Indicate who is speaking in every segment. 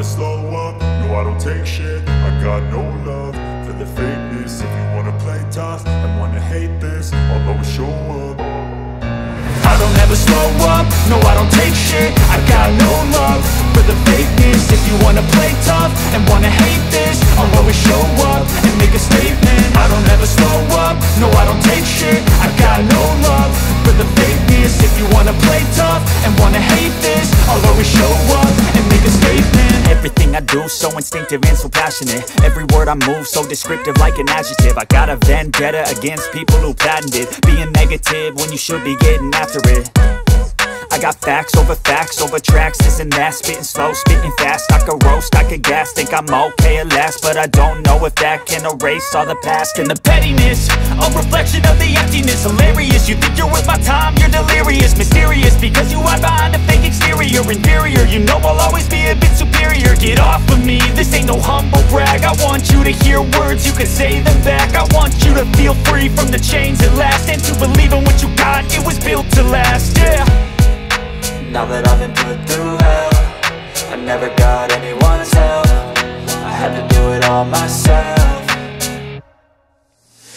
Speaker 1: never slow up, no I don't take shit. I got no love for the fakeness. If you wanna play tough and wanna hate this, I'll always show up. I don't ever slow up, no I don't take shit. I got no love for the fakeness. If you wanna play tough and wanna hate this, I'll always show up and make a statement. I don't ever slow up, no I don't take shit. I got no love for the fakeness. If you wanna play tough and wanna hate this, I'll always show up and make a statement. Everything I do so instinctive and so passionate. Every word I move so descriptive like an adjective. I got a vendetta against people who patented being negative when you should be getting after it. I got facts over tracks, this and that. Spitting slow, spitting fast. I could roast, I could gas. Think I'm okay at last, but I don't know if that can erase all the past. And the pettiness, a reflection of the emptiness. Hilarious, you think you're worth my time, you're delirious. Mysterious, because you hide behind a fake exterior. Inferior, you know I'll always be a bit superior. Get off of me, this ain't no humble brag. I want you to hear words, you can say them back. I want you to feel free from the chains at last, and to believe in what you got, it was built to last, yeah.
Speaker 2: Now that I've been put through hell, I never got anyone's help. I had to do it all myself.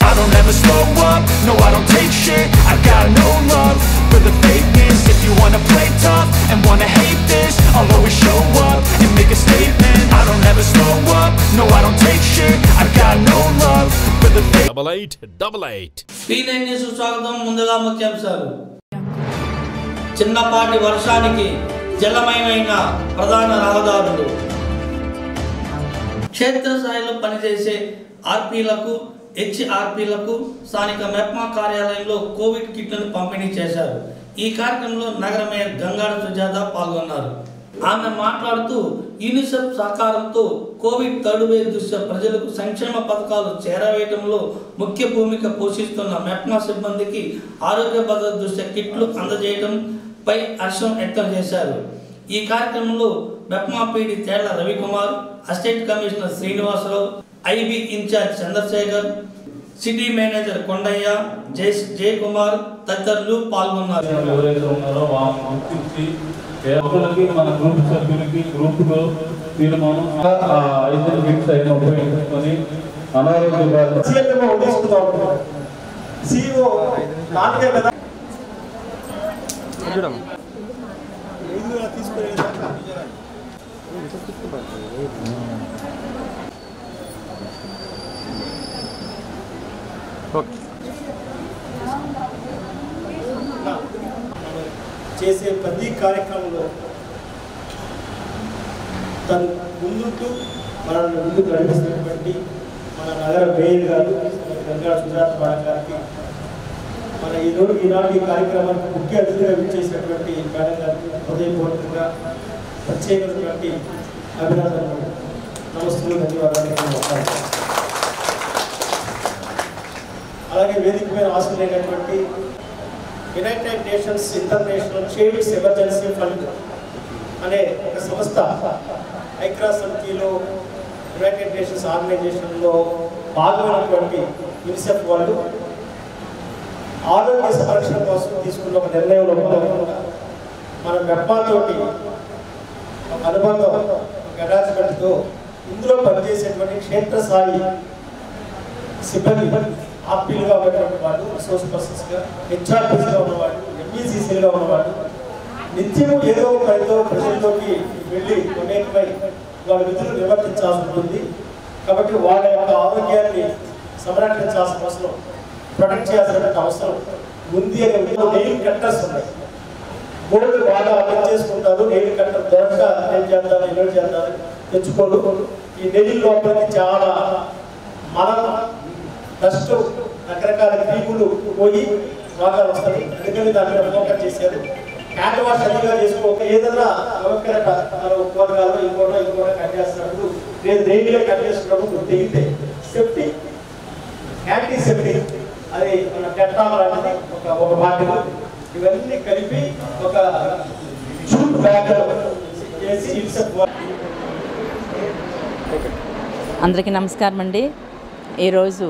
Speaker 1: I don't ever slow up, no I don't take shit. I got no love for the fakeness. If you wanna play tough and wanna hate this, I'll always show up and make a statement. I don't ever slow up, no I don't take shit. I got no love for the fake.
Speaker 3: 8888
Speaker 4: P9 news స్వాగతం. ముందుగా ముఖ్యాంశాలు. చిన్నపాటి వర్షానికి జలమయమైన ప్రధాన రహదారులు. క్షేత్రస్థాయిలో పనిచేసే ఆర్పీలకు హెచ్ఆర్పీలకు స్థానిక మెప్మా కార్యాలయంలో కోవిడ్ కిట్లను పంపిణీ చేశారు. ఈ కార్యక్రమంలో నగర మేయర్ గంగాడ సుజాత పాల్గొన్నారు. ఆమె మాట్లాడుతూ యూనిసెఫ్ సహకారంతో కోవిడ్ థర్డ్ వేవ్ దృష్ట్యా ప్రజలకు సంక్షేమ పథకాలు చేరవేయడంలో ముఖ్య భూమిక పోషిస్తున్న మెప్మా సిబ్బందికి ఆరోగ్య భద్రత దృష్ట్యా కిట్లు అందజేయడంపై హర్షం వ్యక్తం చేశారు. ఈ కార్యక్రమంలో MEPMA PD Thella Ravikumar, assistant commissioner Srinivasarao, IB incharge Chandrasekhar, city manager Kondaiah, Jayakumar తదితరులు పాల్గొన్నారు.
Speaker 5: మన గ్రూప్ సభ్యులకి గ్రూప్లో తీర్మానం 5 వీక్స్ అయినా ఉపయోగించుకొని అనారోగ్య
Speaker 6: చేసే ప్రతి కార్యక్రమంలో తను ముందుంటూ మనల్ని ముందుకు నడిపిస్తున్నటువంటి మన నగర మేయర్ గారు గంగాడ సుజాత మేడం గారికి, మన ఈనాటి కార్యక్రమానికి ముఖ్య అతిథిగా విచ్చేసినటువంటి మేడం గారికి హృదయపూర్వకంగా ప్రత్యేకమైనటువంటి అభినందనలు, నమస్కారం, ధన్యవాదాలు. అలాగే వేదిక మీద ఆశలైనటువంటి United Nations International Childs Emergency Fund అనే ఒక సంస్థ ఐక్యరాజ్య సమితిలో యునైటెడ్ నేషన్స్ ఆర్గనైజేషన్లో భాగమైనటువంటి యూనిసెఫ్ వాళ్ళు ఆరోగ్య సంరక్షణ కోసం తీసుకున్న ఒక నిర్ణయంలో మన మెప్మాతోటి ఒక అనుబంధం, ఒక అటాచ్మెంట్తో ఇందులో పనిచేసేటువంటి క్షేత్రస్థాయి సిబ్బంది, ఆర్పీలుగా ఉన్నటువంటి వాళ్ళు, రిసోర్స్ పర్సన్స్గా, హెచ్ఆర్పీస్గా ఉన్నవాళ్ళు, ఎంఈసీసీలుగా ఉన్నవాళ్ళు నిత్యము ఏదో పనితో ప్రజలతోటి వెళ్ళి అనేకమై వాళ్ళ విధులు నిర్వర్తించాల్సి ఉంటుంది. కాబట్టి వాళ్ళ యొక్క ఆరోగ్యాన్ని సంరక్షించాల్సిన అవసరం, ప్రొటెక్ట్ చేయాల్సిన అవసరం ఉంది. అనే నెయిల్ కట్టర్స్ ఉన్నాయి, బోర్డు బాగా అర్థం చేసుకుంటారు. నెయిల్ కట్టర్ దొరక ఏం చేద్దాం, ఇల్లు చేద్దాం తెచ్చుకోడు. ఈ నెయిల్ లోపలికి చాలా మనం డస్ట్, రకరకాల క్రీములు పోయి రోగాలు వస్తాయి. అందుకని దాని మీద ఫోకస్ చేశారు. హ్యాండ్ వాష్ సరిగా చేసుకోక ఏదైనా కూరగాయలు ఇంకోటో కట్ చేస్తున్నప్పుడు, నేను నెయిల్గా కట్ చేసుకున్నప్పుడు తెగితే సేఫ్టీ, యాంటీ సేఫ్టీ, అది మన టెట్రాల్ అనేది ఒక బాటిల్, ఇవన్నీ కలిపి ఒక జూట్ బ్యాగ్ చేసి
Speaker 7: అందరికీ నమస్కారం అండి. ఈరోజు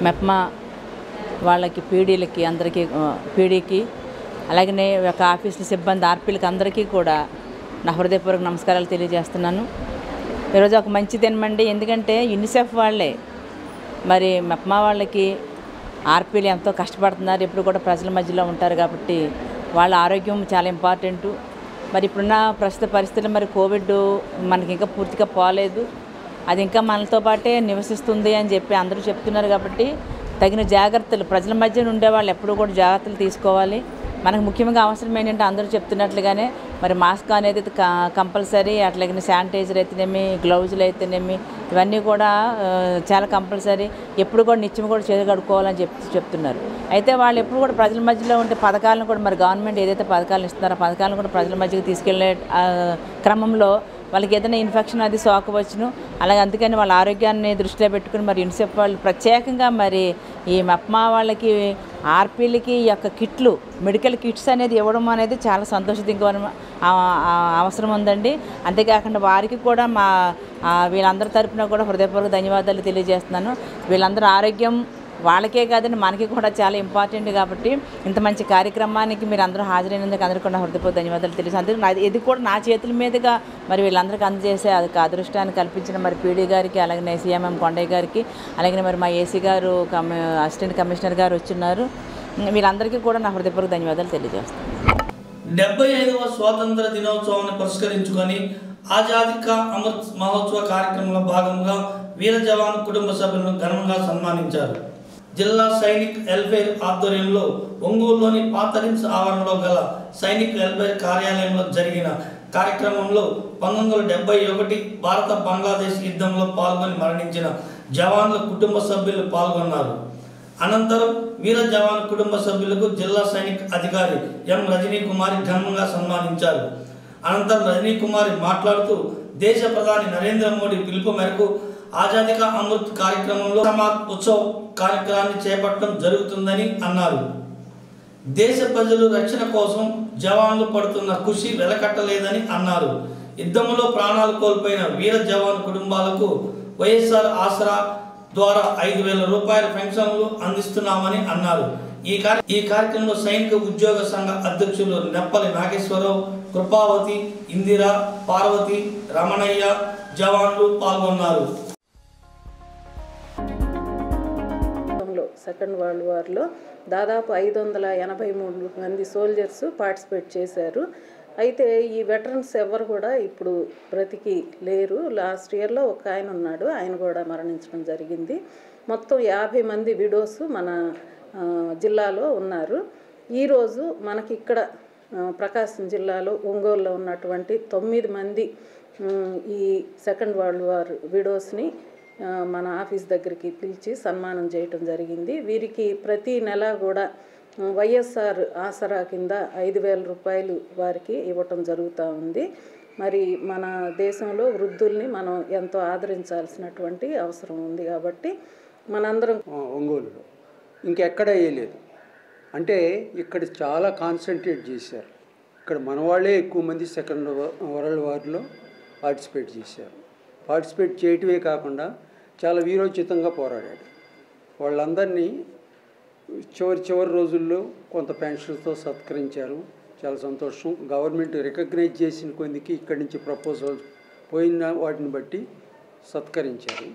Speaker 7: మెప్మా వాళ్ళకి, పీడీలకి, అందరికీ, పీడీకి అలాగనే ఒక ఆఫీసుల సిబ్బంది, ఆర్పీలకి అందరికీ కూడా నా హృదయపూర్వక నమస్కారాలు తెలియజేస్తున్నాను. ఈరోజు ఒక మంచి దినమండి. ఎందుకంటే యూనిసెఫ్ వాళ్ళే మరి మెప్మా వాళ్ళకి ఆర్పీలు ఎంతో కష్టపడుతున్నారు, ఎప్పుడు కూడా ప్రజల మధ్యలో ఉంటారు కాబట్టి వాళ్ళ ఆరోగ్యం చాలా ఇంపార్టెంటు. మరి ఇప్పుడున్న ప్రస్తుత పరిస్థితుల్లో మరి కోవిడ్ మనకి ఇంకా పూర్తిగా పోలేదు, అది ఇంకా మనతో పాటే నివసిస్తుంది అని చెప్పి అందరూ చెప్తున్నారు కాబట్టి తగిన జాగ్రత్తలు ప్రజల మధ్య ఉండే వాళ్ళు ఎప్పుడూ కూడా జాగ్రత్తలు తీసుకోవాలి. మనకు ముఖ్యంగా అవసరం ఏంటంటే అందరూ చెప్తున్నట్లుగానే మరి మాస్క్ అనేది కంపల్సరీ, అట్లాగే శానిటైజర్ అయితేనేమి, గ్లౌజులు అయితేనేమి ఇవన్నీ కూడా చాలా కంపల్సరీ. ఎప్పుడు కూడా నిత్యం కూడా చేతులు కడుక్కోవాలని చెప్తున్నారు. అయితే వాళ్ళు ఎప్పుడు కూడా ప్రజల మధ్యలో ఉండే పథకాలను కూడా మరి గవర్నమెంట్ ఏదైతే పథకాలను ఇస్తున్నారో ఆ పథకాలను కూడా ప్రజల మధ్యకి తీసుకెళ్లే క్రమంలో వాళ్ళకి ఏదైనా ఇన్ఫెక్షన్ అది సోకవచ్చును. అలాగే అందుకని వాళ్ళ ఆరోగ్యాన్ని దృష్టిలో పెట్టుకుని మరి యూనిసెఫ్ వాళ్ళు ప్రత్యేకంగా మరి ఈ మెప్మా వాళ్ళకి ఆర్పీలకి ఈ యొక్క కిట్లు, మెడికల్ కిట్స్ అనేది ఇవ్వడం అనేది చాలా సంతోషకరమైన అవసరం ఉందండి. అంతేకాకుండా వారికి కూడా వీళ్ళందరి తరపున కూడా హృదయపూర్వక ధన్యవాదాలు తెలియజేస్తున్నాను. వీళ్ళందరూ ఆరోగ్యం వాళ్ళకే కాదండి మనకి కూడా చాలా ఇంపార్టెంట్ కాబట్టి ఇంత మంచి కార్యక్రమానికి మీరు అందరూ హాజరైనందుకు అందరికీ కూడా హృదయపూర్వక ధన్యవాదాలు తెలియజేస్తాను. అందుకే ఇది కూడా నా చేతుల మీదుగా మరి వీళ్ళందరికీ అందజేసే అదృష్టాన్ని కల్పించిన మరి పీడీ గారికి, అలాగే సిఎంఎం కొండయ్య గారికి, అలాగే మరి మా ఏసీ గారు, అసిస్టెంట్ కమిషనర్ గారు వచ్చిన్నారు. వీళ్ళందరికీ కూడా నా హృదయపూర్వక ధన్యవాదాలు తెలియజేస్తాను.
Speaker 4: 75వ స్వాతంత్ర దినోత్సవాన్ని పురస్కరించుకొని ఆజాదీ కా అమృత్ మహోత్సవ కార్యక్రమంలో భాగంగా వీర జవాన్ కుటుంబ సభ్యులను ఘనంగా సన్మానించారు. జిల్లా సైనిక్ వెల్ఫేర్ ఆధ్వర్యంలో ఒంగోలులోని పాత రిమ్స్ ఆవరణలో గల సైనిక్ వెల్ఫేర్ కార్యాలయంలో జరిగిన కార్యక్రమంలో 1971 భారత బంగ్లాదేశ్ యుద్ధంలో పాల్గొని మరణించిన జవాన్ల కుటుంబ సభ్యులు పాల్గొన్నారు. అనంతరం వీర జవాన్ కుటుంబ సభ్యులకు జిల్లా సైనిక్ అధికారి ఎం రజనీ కుమారి ఘనంగా సన్మానించారు. అనంతరం రజనీ కుమారి మాట్లాడుతూ దేశ ప్రధాని నరేంద్ర మోడీ పిలుపు మేరకు ఆజాదీ కా అమృత్ కార్యక్రమంలో సమాజ్ ఉత్సవ్ కార్యక్రమాన్ని చేపట్టడం జరుగుతుందని అన్నారు. దేశ ప్రజలు రక్షణ కోసం జవాన్లు పడుతున్న కృషి వెలకట్టలేదని అన్నారు. యుద్ధంలో ప్రాణాలు కోల్పోయిన వీర జవాన్ కుటుంబాలకు వైఎస్ఆర్ ఆసరా ద్వారా 5,000 రూపాయల పెన్షన్లు అందిస్తున్నామని అన్నారు. ఈ కార్యక్రమంలో సైనిక ఉద్యోగ సంఘ అధ్యక్షులు నెప్పలి నాగేశ్వరరావు, కృపావతి, ఇందిరా, పార్వతి, రమణయ్య జవాన్లు పాల్గొన్నారు.
Speaker 3: సెకండ్ వరల్డ్ వార్లో దాదాపు 583 మంది సోల్జర్స్ పార్టిసిపేట్ చేశారు. అయితే ఈ వెటరన్స్ ఎవరు కూడా ఇప్పుడు బ్రతికి లేరు. లాస్ట్ ఇయర్లో ఒక ఆయన ఉన్నాడు, ఆయన కూడా మరణించడం జరిగింది. మొత్తం 50 మంది విడోస్ మన జిల్లాలో ఉన్నారు. ఈరోజు మనకి ఇక్కడ ప్రకాశం జిల్లాలో ఒంగోలులో ఉన్నటువంటి 9 మంది ఈ సెకండ్ వరల్డ్ వార్ విడోస్ని మన ఆఫీస్ దగ్గరికి పిలిచి సన్మానం చేయటం జరిగింది. వీరికి ప్రతి నెల కూడా వైఎస్ఆర్ ఆసరా కింద 5,000 రూపాయలు వారికి ఇవ్వటం జరుగుతూ ఉంది. మరి మన దేశంలో వృద్ధుల్ని మనం ఎంతో ఆదరించాల్సినటువంటి అవసరం ఉంది కాబట్టి మనందరం
Speaker 8: ఒంగోలులో ఇంకెక్కడ వేయలేదు. అంటే ఇక్కడ చాలా కాన్సన్ట్రేట్ చేశారు. ఇక్కడ మన వాళ్ళే ఎక్కువ మంది సెకండ్ వరల్డ్ వార్లో పార్టిసిపేట్ చేశారు. పార్టిసిపేట్ చేయటమే కాకుండా చాలా వీరోచితంగా పోరాడాడు. వాళ్ళందరినీ చివరి రోజుల్లో కొంత పెన్షన్తో సత్కరించారు. చాలా సంతోషం. గవర్నమెంట్ రికగ్నైజ్ చేసిన కొద్దికి ఇక్కడి నుంచి ప్రపోజల్ పోయిన వాటిని బట్టి సత్కరించారు.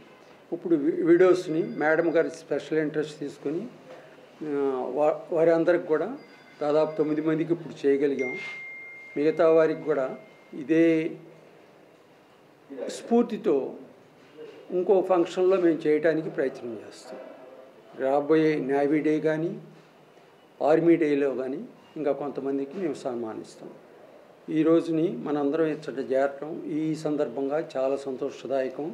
Speaker 8: ఇప్పుడు విడోస్ని మేడం గారి స్పెషల్ ఇంట్రెస్ట్ తీసుకొని వారి అందరికి కూడా దాదాపు 9 మందికి ఇప్పుడు చేయగలిగాం. మిగతా వారికి కూడా ఇదే స్ఫూర్తితో ఇంకో ఫంక్షన్లో మేము చేయడానికి ప్రయత్నం చేస్తాం. రాబోయే నేవీ డే కానీ ఆర్మీ డేలో కానీ ఇంకా కొంతమందికి మేము సన్మానిస్తాం. ఈ రోజుని మనందరం ఇచ్చట చేరటం ఈ సందర్భంగా చాలా సంతోషదాయకం.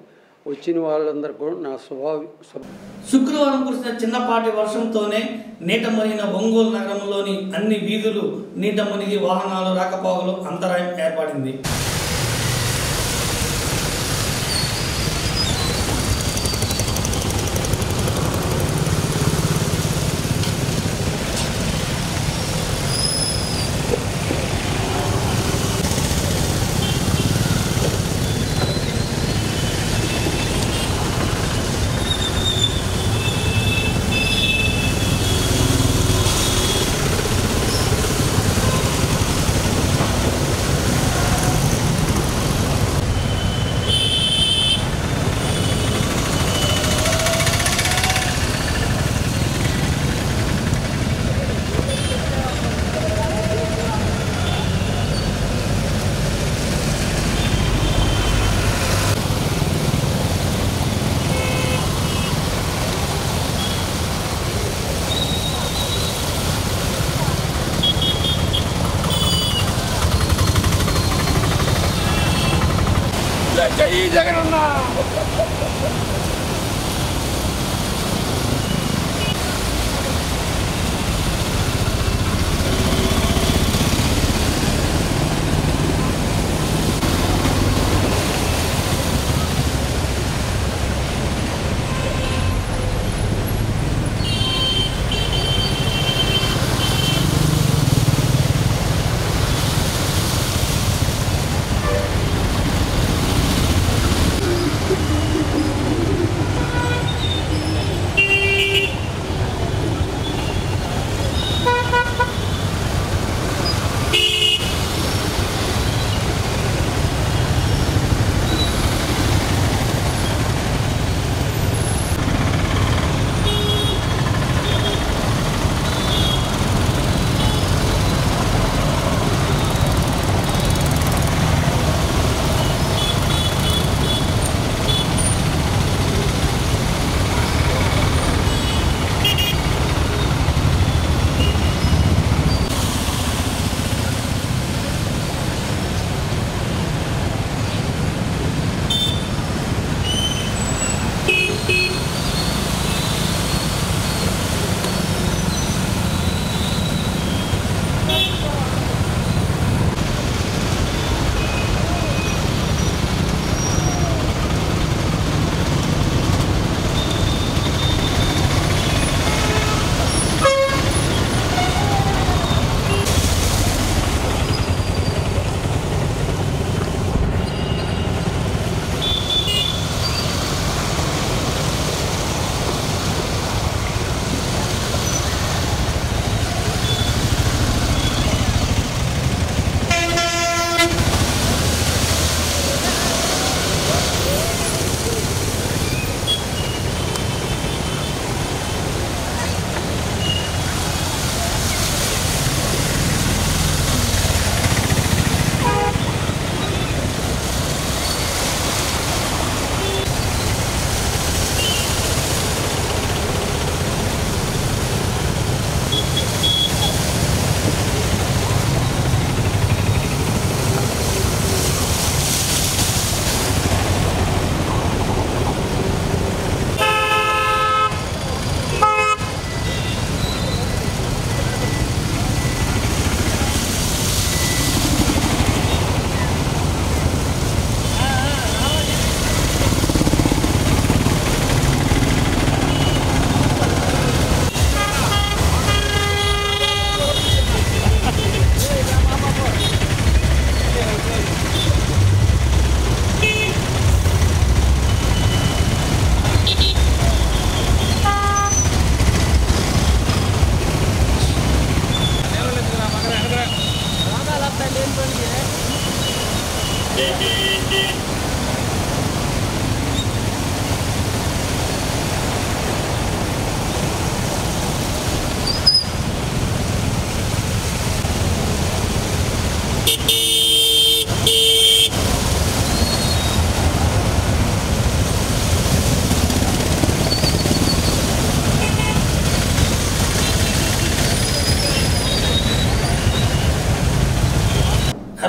Speaker 8: వచ్చిన వాళ్ళందరూ కూడా నా
Speaker 4: శుక్రవారం కురిసిన చిన్నపాటి వర్షంతోనే నీట మునిగిన ఒంగోలు నగరంలోని అన్ని వీధులు నీట మునిగి వాహనాలు రాకపోకలు అంతరాయం ఏర్పడింది.
Speaker 9: జై జగనన్న.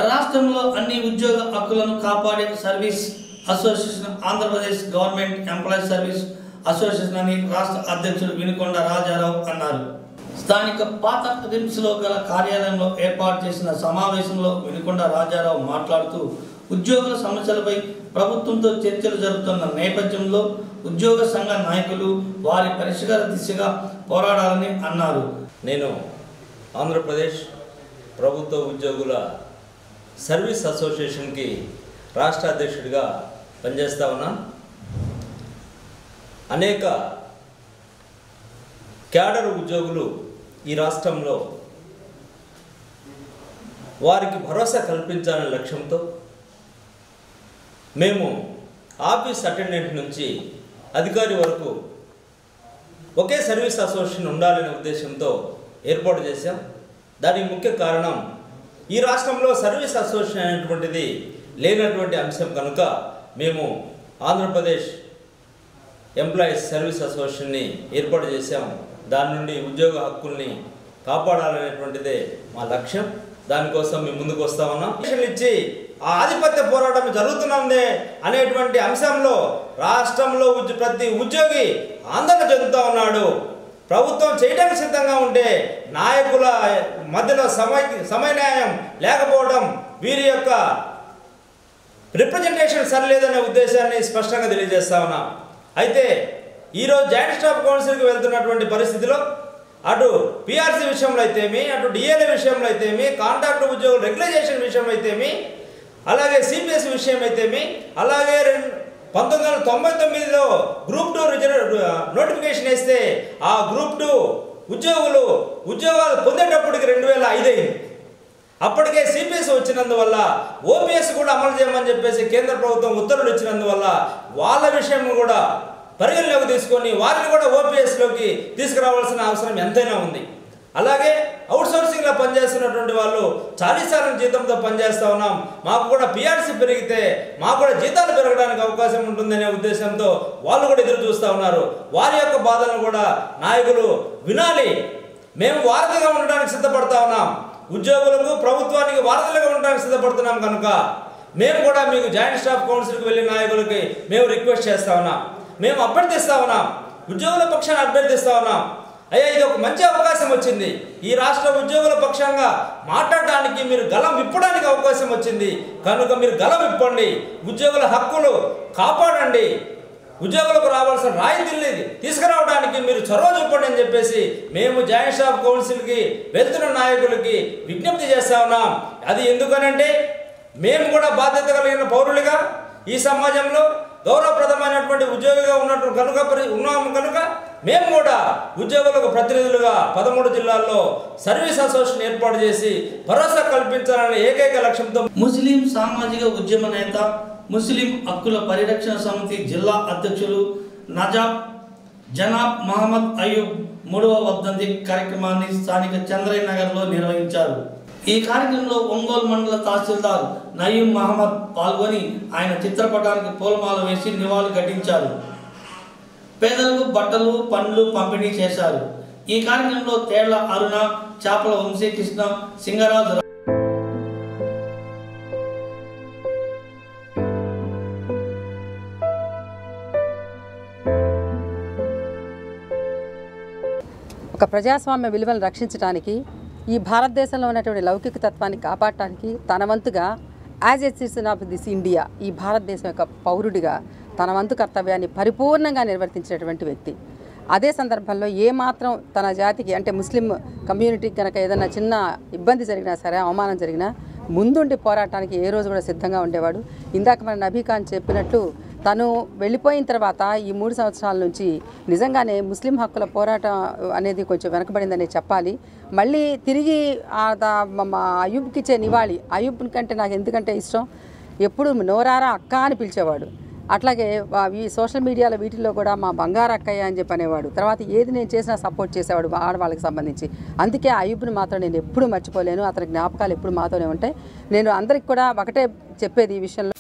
Speaker 4: రాష్ట్రంలో అన్ని ఉద్యోగ హక్కులను కాపాడే service association Andhra Pradesh government employees service association అని రాష్ట్ర అధ్యక్షుడు వినుకొండ రాజారావు అన్నారు. స్థానిక పాత రిమ్స్లో గల కార్యాలయంలో ఏర్పాటు చేసిన సమావేశంలో వినుకొండ రాజారావు మాట్లాడుతూ ఉద్యోగుల సమస్యలపై ప్రభుత్వంతో చర్చలు జరుగుతున్న నేపథ్యంలో ఉద్యోగ సంఘ నాయకులు వారి పరిష్కార దిశగా పోరాడాలని అన్నారు.
Speaker 10: నేను ఆంధ్రప్రదేశ్ ప్రభుత్వ ఉద్యోగుల సర్వీస్ అసోసియేషన్కి రాష్ట్ర అధ్యక్షుడిగా పనిచేస్తా ఉన్నాను. అనేక క్యాడర్ ఉద్యోగులు ఈ రాష్ట్రంలో వారికి భరోసా కల్పించాలనే లక్ష్యంతో మేము ఆఫీస్ అటెండెంట్ నుంచి అధికారి వరకు ఒకే సర్వీస్ అసోసియేషన్ ఉండాలనే ఉద్దేశంతో ఏర్పాటు చేశాం. దానికి ముఖ్య కారణం ఈ రాష్ట్రంలో సర్వీస్ అసోసియేషన్ అనేటువంటిది లేనటువంటి అంశం కనుక మేము ఆంధ్రప్రదేశ్ ఎంప్లాయీస్ సర్వీస్ అసోసియేషన్ని ఏర్పాటు చేశాం. దాని నుండి ఉద్యోగ హక్కుల్ని కాపాడాలనేటువంటిదే మా లక్ష్యం. దానికోసం మేము ముందుకు వస్తా ఉన్నాం. ఇచ్చి ఆ ఆధిపత్య పోరాటం జరుగుతున్నదే అనేటువంటి అంశంలో రాష్ట్రంలో ప్రతి ఉద్యోగి ఆందోళన చెందుతూ ఉన్నాడు. ప్రభుత్వం చేయడానికి సిద్ధంగా ఉంటే నాయకుల మధ్యలో సమన్వయం లేకపోవడం, వీరి యొక్క రిప్రజెంటేషన్ సరిలేదనే ఉద్దేశాన్ని స్పష్టంగా తెలియజేస్తా ఉన్నాం. అయితే ఈరోజు జాయింట్ స్టాఫ్ కౌన్సిల్కి వెళ్తున్నటువంటి పరిస్థితిలో అటు పిఆర్సీ విషయంలో అయితేమి, అటు డిఏల విషయంలో అయితేమి, కాంట్రాక్ట్ ఉద్యోగుల రెగ్యులైజేషన్ విషయం అయితేమి, అలాగే సిపిఎస్ విషయం అయితేమి, అలాగే 1999లో గ్రూప్ 2 నోటిఫికేషన్ వేస్తే ఆ గ్రూప్ 2 ఉద్యోగాలు పొందేటప్పటికి 2005 అయింది. అప్పటికే సిపిఎస్ వచ్చినందువల్ల ఓపీఎస్ కూడా అమలు చేయమని చెప్పేసి కేంద్ర ప్రభుత్వం ఉత్తర్వులు ఇచ్చినందువల్ల వాళ్ళ విషయం కూడా పరిగణలోకి తీసుకొని వారిని కూడా ఓపీఎస్లోకి తీసుకురావాల్సిన అవసరం ఎంతైనా ఉంది. అలాగే అవుట్సోర్సింగ్లో పనిచేస్తున్నటువంటి వాళ్ళు 40,000 జీతంతో పనిచేస్తూ ఉన్నాం, మాకు కూడా పిఆర్సీ పెరిగితే మాకు కూడా జీతాలు పెరగడానికి అవకాశం ఉంటుందనే ఉద్దేశంతో వాళ్ళు కూడా ఎదురు చూస్తూ ఉన్నారు. వారి యొక్క బాధలను కూడా నాయకులు వినాలి. మేము వారధిగా ఉండడానికి సిద్ధపడతా ఉన్నాం, ఉద్యోగులకు ప్రభుత్వానికి వారధులుగా ఉండడానికి సిద్ధపడుతున్నాం కనుక మేము కూడా మీకు జాయింట్ స్టాఫ్ కౌన్సిల్కి వెళ్ళిన నాయకులకి మేము రిక్వెస్ట్ చేస్తా ఉన్నాం, మేము అభ్యర్థిస్తా ఉన్నాం, ఉద్యోగుల పక్షాన్ని అభ్యర్థిస్తా ఉన్నాం. అయ్యా, ఇది ఒక మంచి అవకాశం వచ్చింది, ఈ రాష్ట్ర ఉద్యోగుల పక్షంగా మాట్లాడడానికి మీరు గలం విప్పడానికి అవకాశం వచ్చింది కనుక మీరు గలం విప్పండి, ఉద్యోగుల హక్కులు కాపాడండి, ఉద్యోగులకు రావాల్సిన రాయితీల్ని తీసుకురావడానికి మీరు చొరవ చూపండి అని చెప్పేసి మేము జాయింట్ స్టాఫ్ కౌన్సిల్కి వెళ్తున్న నాయకులకి విజ్ఞప్తి చేస్తా ఉన్నాం. అది ఎందుకనంటే మేము కూడా బాధ్యత కలిగిన పౌరులుగా ఈ సమాజంలో గౌరవప్రదమైనటువంటి ఉద్యోగిగా ఉన్నాము కనుక మేము కూడా ఉద్యోగులకు ప్రతినిధులుగా 13 జిల్లాల్లో సర్వీస్ అసోసియేషన్ ఏర్పాటు చేసి భరోసా కల్పించాలనే ఏకైక లక్ష్యంతో
Speaker 4: ముస్లిం సామాజిక ఉద్యమ నేత, ముస్లిం హక్కుల పరిరక్షణ సమితి జిల్లా అధ్యక్షులు జనాబ్ మహమ్మద్ అయూబ్ 3వ వర్ధంతి కార్యక్రమాన్ని స్థానిక చంద్రయ్య నగర్లో నిర్వహించారు. ఈ కార్యక్రమంలో ఒంగోలు మండల తహసీల్దార్ నయీం మహమ్మద్ పాల్గొని ఆయన చిత్రపటానికి పూలమాల వేసి నివాళులు ఘటించారు. పేదలకు బట్టలు, పండ్లు పంపిణీ చేశారు. ఈ కార్యక్రమంలో తేళ్ల అరుణ, చాపల వంశీకృష్ణ, సింగరాజు
Speaker 9: ఒక ప్రజాస్వామ్య విలువలను రక్షించడానికి, ఈ భారతదేశంలో ఉన్నటువంటి లౌకిక తత్వాన్ని కాపాడటానికి తన వంతుగా as a citizen of this India, ఈ భారతదేశం యొక్క పౌరుడిగా తన వంతు కర్తవ్యాన్ని పరిపూర్ణంగా నిర్వర్తించినటువంటి వ్యక్తి. అదే సందర్భంలో ఏమాత్రం తన జాతికి అంటే ముస్లిం కమ్యూనిటీకి కనుక ఏదైనా చిన్న ఇబ్బంది జరిగినా సరే, అవమానం జరిగినా ముందుండి పోరాటానికి ఏ రోజు కూడా సిద్ధంగా ఉండేవాడు. ఇందాక మన నబీ ఖాన్ చెప్పినట్లు తను వెళ్ళిపోయిన తర్వాత ఈ 3 సంవత్సరాల నుంచి నిజంగానే ముస్లిం హక్కుల పోరాటం అనేది కొంచెం వెనకబడిందని చెప్పాలి. మళ్ళీ తిరిగి అయూబ్కి ఇచ్చే నివాళి, అయూబ్ కంటే నాకు ఎందుకంటే ఇష్టం, ఎప్పుడు నోరారా అక్క అని పిలిచేవాడు. అట్లాగే ఈ సోషల్ మీడియాలో వీటిల్లో కూడా మా బంగారు అక్కయ్య అని చెప్పి అనేవాడు. తర్వాత ఏది నేను చేసినా సపోర్ట్ చేసేవాడు ఆడవాళ్ళకి సంబంధించి. అందుకే అయూబ్ని మాత్రం నేను ఎప్పుడు మర్చిపోలేను, అతని జ్ఞాపకాలు ఎప్పుడు మాతోనే ఉంటాయి. నేను అందరికి కూడా ఒకటే చెప్పేది ఈ విషయంలో,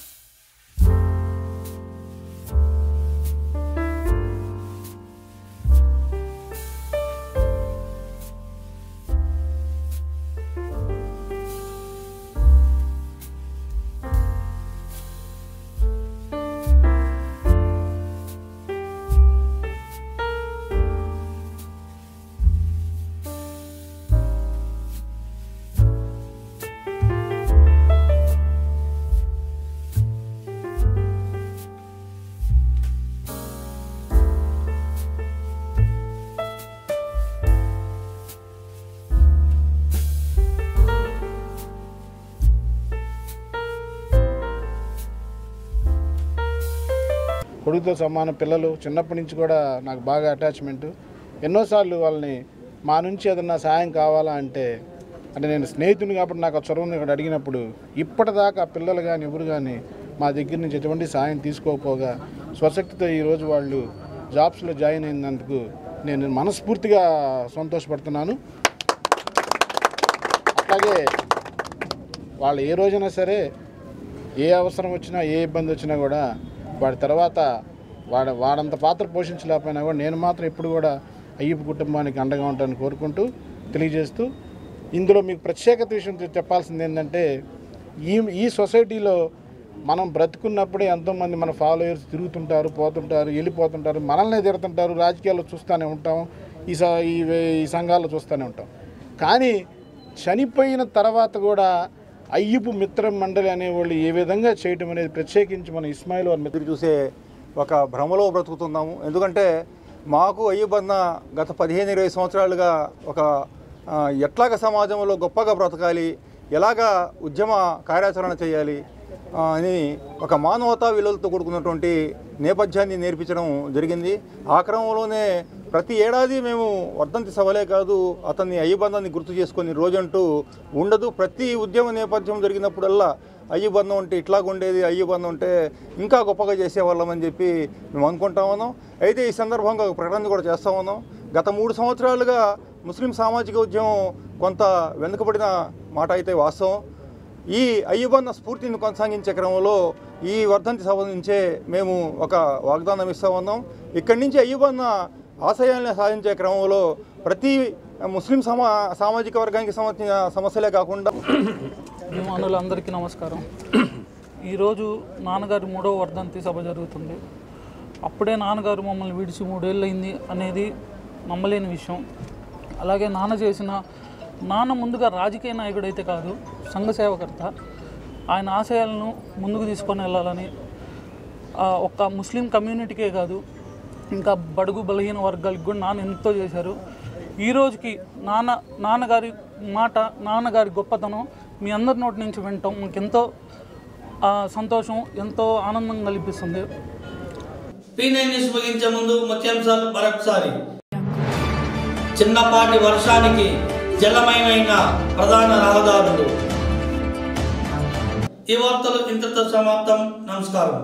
Speaker 11: కొడుకుతో సమాన పిల్లలు చిన్నప్పటి నుంచి కూడా నాకు బాగా అటాచ్మెంట్. ఎన్నోసార్లు వాళ్ళని మా నుంచి ఏదన్నా సాయం కావాలా అంటే నేను స్నేహితుని కాబట్టి నాకు ఆ చొరవని ఇక్కడ అడిగినప్పుడు ఇప్పటిదాకా పిల్లలు కానీ ఎవరు కానీ మా దగ్గర నుంచి ఎటువంటి సాయం తీసుకోకపోగా స్వశక్తితో ఈరోజు వాళ్ళు జాబ్స్లో జాయిన్ అయినందుకు నేను మనస్ఫూర్తిగా సంతోషపడుతున్నాను. అట్లాగే వాళ్ళు ఏ రోజైనా సరే ఏ అవసరం వచ్చినా ఏ ఇబ్బంది వచ్చినా కూడా వాడి తర్వాత వాడంత పాత్ర పోషించలేకపోయినా కూడా నేను మాత్రం ఇప్పుడు కూడా అయ్యూబ్ కుటుంబానికి అండగా ఉంటానని కోరుకుంటూ తెలియజేస్తూ, ఇందులో మీకు ప్రత్యేకత విషయం చెప్పాల్సింది ఏంటంటే ఈ సొసైటీలో మనం బ్రతుకున్నప్పుడే ఎంతోమంది మన ఫాలోయర్స్ తిరుగుతుంటారు, పోతుంటారు, వెళ్ళిపోతుంటారు, మనల్నే తిడుతుంటారు, రాజకీయాల్లో చూస్తూనే ఉంటాం, ఈ సంఘాల్లో చూస్తూనే ఉంటాం. కానీ చనిపోయిన తర్వాత కూడా అయ్యపు మిత్ర మండలి అనేవాళ్ళు ఏ విధంగా చేయటం అనేది ప్రత్యేకించి మన ఇస్మాయిల్ వారి మిత్రులు
Speaker 12: చూసే ఒక భ్రమలో బ్రతుకుతున్నాము. ఎందుకంటే మాకు అయ్యబన్న గత 15-20 సంవత్సరాలుగా ఒక ఎట్లాగ సమాజంలో గొప్పగా బ్రతకాలి, ఎలాగా ఉద్యమ కార్యాచరణ చేయాలి అని ఒక మానవతా విలువలతో కూడుకున్నటువంటి నేపథ్యాన్ని నేర్పించడం జరిగింది. ఆ క్రమంలోనే ప్రతి ఏడాది మేము వర్ధంతి సభలే కాదు, అతన్ని అయ్యబంధాన్ని గుర్తు చేసుకుని రోజంటూ ఉండదు. ప్రతి ఉద్యమ నేపథ్యం జరిగినప్పుడల్లా అయ్యబంధం అంటే ఇట్లాగుండేది, అయ్యబంధం అంటే ఇంకా గొప్పగా చేసేవాళ్ళమని చెప్పి మేము అనుకుంటా ఉన్నాం. అయితే ఈ సందర్భంగా ఒక ప్రకటన కూడా చేస్తూ ఉన్నాం. గత 3 సంవత్సరాలుగా ముస్లిం సామాజిక ఉద్యమం కొంత వెనుకబడిన మాట అయితే వాస్తవం. ఈ అయ్యబంధ స్ఫూర్తిని కొనసాగించే క్రమంలో ఈ వర్ధంతి సభ నుంచే మేము ఒక వాగ్దానం ఇస్తూ ఉన్నాం. ఇక్కడి నుంచి అయ్యబంధ ఆశయాలను సాధించే క్రమంలో ప్రతి ముస్లిం సామాజిక వర్గానికి సంబంధించిన సమస్యలే కాకుండా
Speaker 13: అభిమానులందరికీ నమస్కారం. ఈరోజు నాన్నగారి 3వ వర్ధంతి సభ జరుగుతుంది. అప్పుడే నాన్నగారు మమ్మల్ని విడిచి 3 ఏళ్ళు అయింది అనేది నమ్మలేని విషయం. అలాగే నాన్న ముందుగా రాజకీయ నాయకుడైతే కాదు, సంఘ సేవకర్త. ఆయన ఆశయాలను ముందుకు తీసుకొని వెళ్ళాలని ఒక్క ముస్లిం కమ్యూనిటీకే కాదు, ఇంకా బడుగు బలహీన వర్గాలకు కూడా నాన్న ఎంతో చేశారు. ఈ రోజుకి నాన్నగారి మాట, నాన్నగారి గొప్పతనం మీ అందరి నోటి నుంచి వింటాం మాకు ఎంతో సంతోషం, ఎంతో ఆనందం కల్పిస్తుంది.
Speaker 4: P9 న్యూస్ ముగించే ముందు ముఖ్యాంశాలు మరొకసారి. చిన్నపాటి వర్షానికి జలమయమైన ప్రధాన రహదారులు. ఈ వార్తలు ఇంతతో సమాప్తం. నమస్కారం.